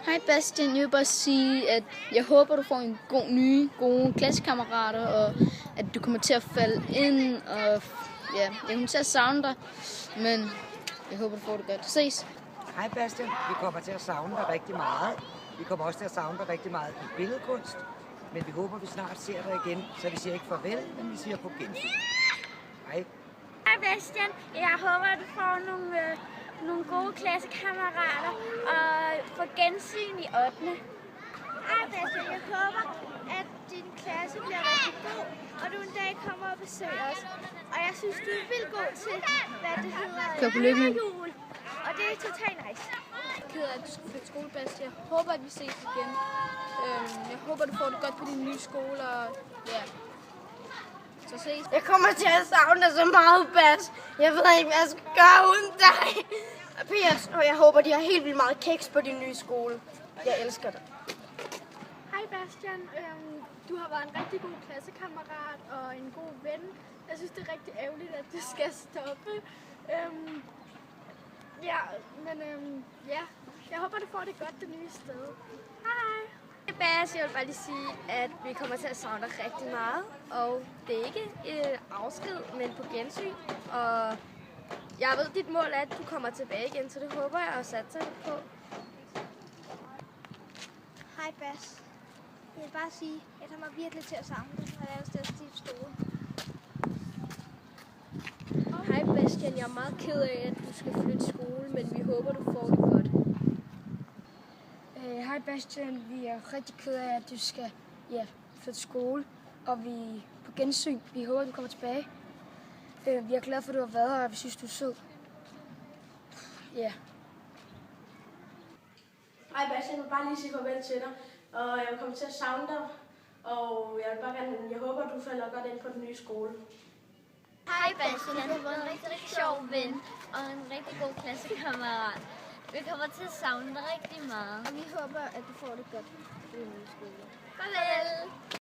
Hej Bastian, jeg vil bare sige, at jeg håber, du får en nye, gode klassekammerater, og at du kommer til at falde ind, og ja, jeg kommer til at savne dig, men jeg håber, du får det godt. Ses! Hej Bastian, vi kommer til at savne dig rigtig meget. Vi kommer også til at savne dig rigtig meget i billedkunst, men vi håber, vi snart ser dig igen, så vi siger ikke farvel, men vi siger på gensyn. Hej. Hej Bastian, jeg håber, at du får nogle gode klassekammerater og får gensyn i 8. Hej Bastian, jeg håber, at din klasse bliver rigtig god, og du en dag kommer og besøger os. Og jeg synes, du er vildt god til, hvad det hedder, jul. Og det er totalt nice. Jeg er ked af, at du skal flytte skole, Bastian. Jeg håber, at vi ses igen. Jeg håber, du får det godt på din nye skole, og ja. Så ses. Jeg kommer til at savne dig så meget, Bas. Jeg ved ikke, hvad jeg skal gøre uden dig. Og jeg håber, de har helt vildt meget kiks på din nye skole. Jeg elsker dig. Hej Bastian. Du har været en rigtig god klassekammerat og en god ven. Jeg synes, det er rigtig ærgerligt, at du skal stoppe. Jeg håber, du får det godt det nye sted. Hej. Bas, jeg vil bare lige sige, at vi kommer til at savne dig rigtig meget. Og det er ikke et afsked, men på gensyn. Og jeg ved, dit mål er, at du kommer tilbage igen, så det håber jeg at satse på. Hej Bas. Jeg vil bare sige, at jeg kommer virkelig til at savne dig, når jeg er stedet til skole. Hej Bastian, jeg er meget ked af, at du skal flytte skole, men vi håber, du får det godt. Hej Bastian, vi er rigtig ked af, at du skal flytte skole, og vi på gensyn. Vi håber, du kommer tilbage. Vi er glade for, at du har været her, og vi synes, du er sød. Ja. Hej Bastian, jeg vil bare lige sige farvel til dig, og jeg vil komme til at savne dig, og jeg håber, du falder godt ind på den nye skole. Hej Bastian, jeg har været en rigtig, rigtig sjov ven og en rigtig god klassekammerat. Vi kommer til at savne dig rigtig meget. Og vi håber, at du får det godt på din nye skole. Farvel!